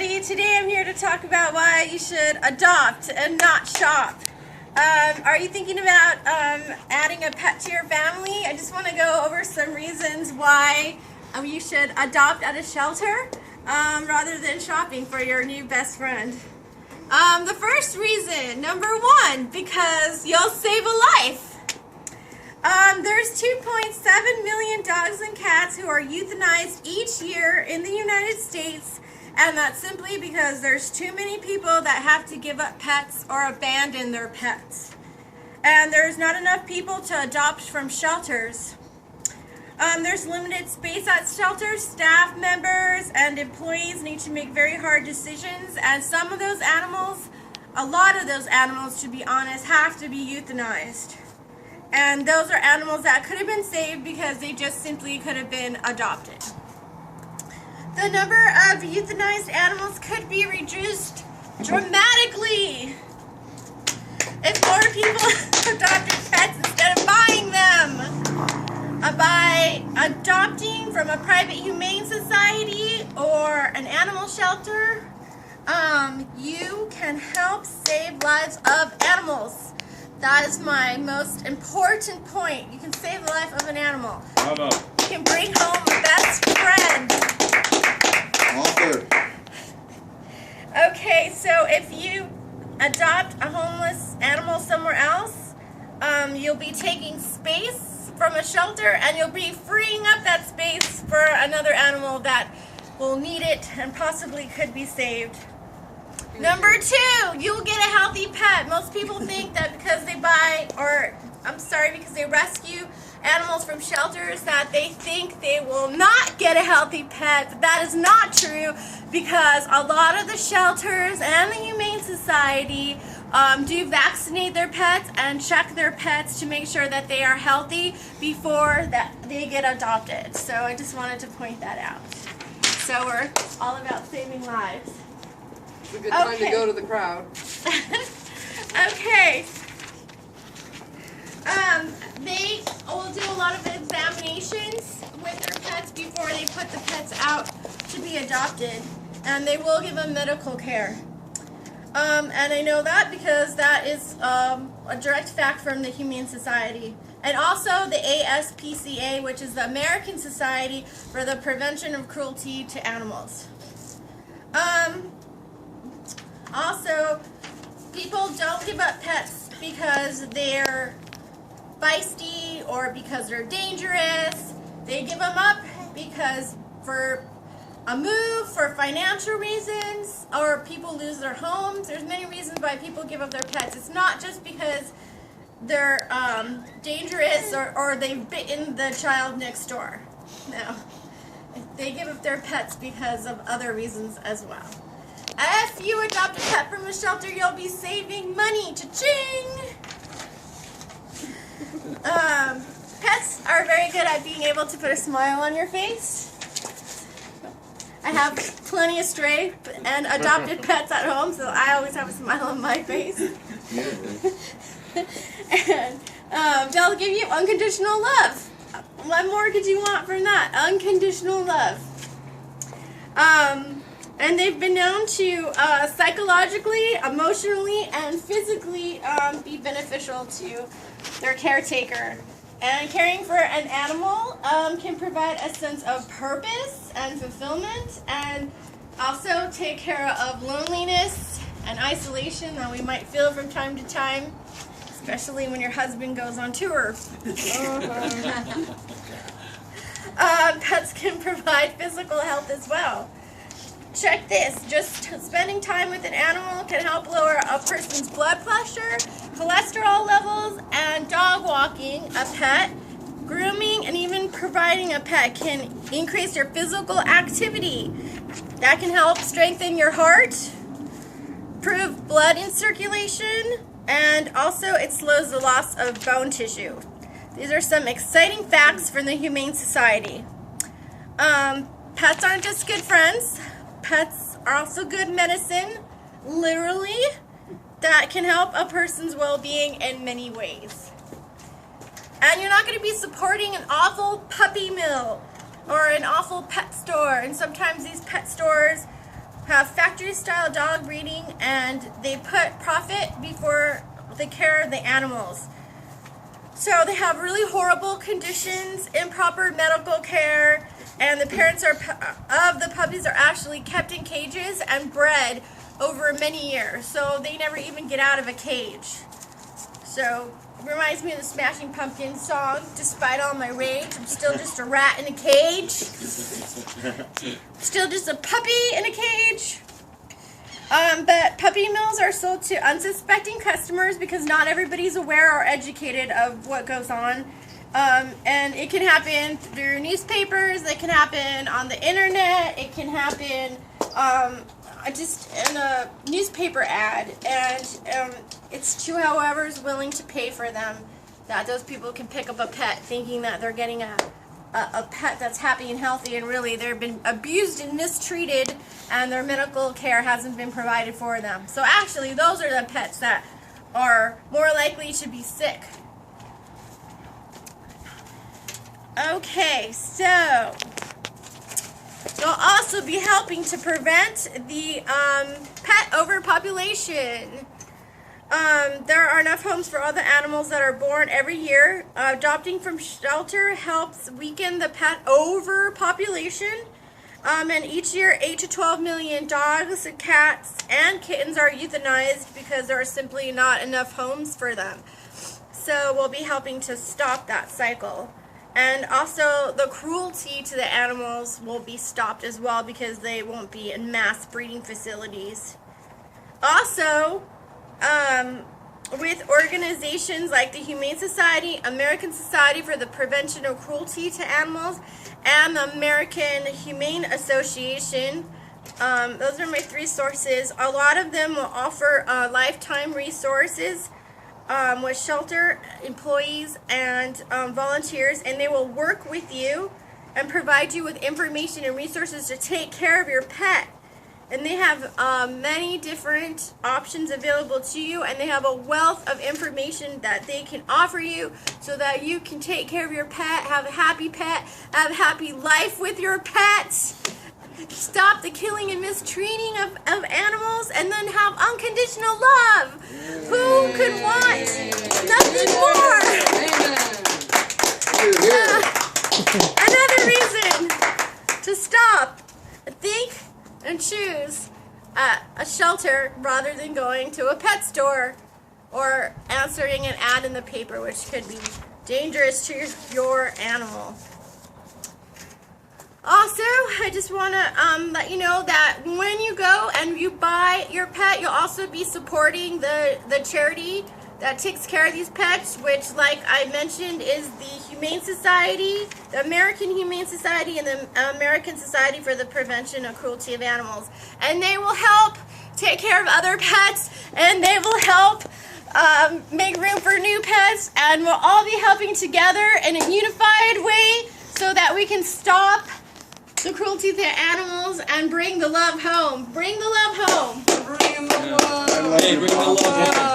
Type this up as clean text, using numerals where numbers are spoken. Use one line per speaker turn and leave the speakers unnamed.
everybody. Today I'm here to talk about why you should adopt and not shop. Are you thinking about adding a pet to your family? I just want to go over some reasons why you should adopt at a shelter rather than shopping for your new best friend. The first reason, number one, because you'll save a life. There's 2.7 million dogs and cats who are euthanized each year in the United States, and that's simply because there's too many people that have to give up pets or abandon their pets. And there's not enough people to adopt from shelters. There's limited space at shelters. Staff members and employees need to make very hard decisions, and some of those animals, a lot of those animals, to be honest, have to be euthanized. And those are animals that could have been saved because they just simply could have been adopted. The number of euthanized animals could be reduced dramatically if more people adopted pets instead of buying them. By adopting from a private humane society or an animal shelter, you can help save lives of animals. That is my most important point. You can save the life of an animal.
Bravo.
You can bring home a best friend.
Author.
Okay, so if you adopt a homeless animal somewhere else, you'll be taking space from a shelter and you'll be freeing up that space for another animal that will need it and possibly could be saved. Number two, you'll get a healthy pet. Most people think that because they because they rescue animals from shelters that they think they will not get a healthy pet. But that is not true, because a lot of the shelters and the Humane Society do vaccinate their pets and check their pets to make sure that they are healthy before that they get adopted. So I just wanted to point that out. So we're all about saving lives.
It's a good time to go to the crowd.
Okay. They will do a lot of examinations with their pets before they put the pets out to be adopted, and they will give them medical care. And I know that because that is a direct fact from the Humane Society. And also the ASPCA, which is the American Society for the Prevention of Cruelty to Animals. Also, people don't give up pets because they're feisty or because they're dangerous. They give them up because for a move, for financial reasons, or people lose their homes. There's many reasons why people give up their pets. It's not just because they're dangerous or they've bitten the child next door. No. They give up their pets because of other reasons as well. If you adopt a pet from a shelter, you'll be saving money. Cha-ching! Pets are very good at being able to put a smile on your face. I have plenty of stray and adopted pets at home, so I always have a smile on my face. And they'll give you unconditional love. What more could you want from that? Unconditional love. And they've been known to psychologically, emotionally, and physically be beneficial to their caretaker. And caring for an animal can provide a sense of purpose and fulfillment, and also take care of loneliness and isolation that we might feel from time to time, especially when your husband goes on tour. Pets can provide physical health as well. Check this, just spending time with an animal can help lower a person's blood pressure, cholesterol levels, and dog walking a pet, grooming, and even providing a pet can increase your physical activity. That can help strengthen your heart, improve blood in circulation, and also it slows the loss of bone tissue. These are some exciting facts from the Humane Society. Pets aren't just good friends. Pets are also good medicine, literally, that can help a person's well-being in many ways. And you're not going to be supporting an awful puppy mill or an awful pet store. And sometimes these pet stores have factory-style dog breeding, and they put profit before the care of the animals. So they have really horrible conditions, improper medical care, and the parents of the puppies are actually kept in cages and bred over many years. So they never even get out of a cage. So it reminds me of the Smashing Pumpkins song, "Despite all my rage, I'm still just a rat in a cage." Still just a puppy in a cage. But puppy mills are sold to unsuspecting customers because not everybody's aware or educated of what goes on. And it can happen through newspapers, it can happen on the internet, it can happen just in a newspaper ad. And it's to whoever's willing to pay for them that those people can pick up a pet thinking that they're getting a pet that's happy and healthy, and really they've been abused and mistreated and their medical care hasn't been provided for them. So actually those are the pets that are more likely to be sick. Okay, so they'll also be helping to prevent the pet overpopulation. There are enough homes for all the animals that are born every year. Adopting from shelter helps weaken the pet overpopulation. And each year, 8 to 12 million dogs, cats, and kittens are euthanized because there are simply not enough homes for them. So we'll be helping to stop that cycle. And also, the cruelty to the animals will be stopped as well because they won't be in mass breeding facilities. Also, with organizations like the Humane Society, American Society for the Prevention of Cruelty to Animals, and the American Humane Association, those are my 3 sources. A lot of them will offer lifetime resources with shelter employees and volunteers, and they will work with you and provide you with information and resources to take care of your pet. And they have many different options available to you, and they have a wealth of information that they can offer you so that you can take care of your pet, have a happy happy life with your pets, stop the killing and mistreating of animals, and then have unconditional love. Who could want nothing more? Another reason to stop, think, and choose a shelter rather than going to a pet store or answering an ad in the paper, which could be dangerous to your animal. Also, I just want to let you know that when you go and you buy your pet, you'll also be supporting the charity that takes care of these pets, which, like I mentioned, is the Humane Society, the American Humane Society, and the American Society for the Prevention of Cruelty of Animals. And they will help take care of other pets, and they will help make room for new pets, and we'll all be helping together in a unified way so that we can stop the cruelty to animals and bring the love home. Bring the love home.
Bring the love.
Hey, bring the love home.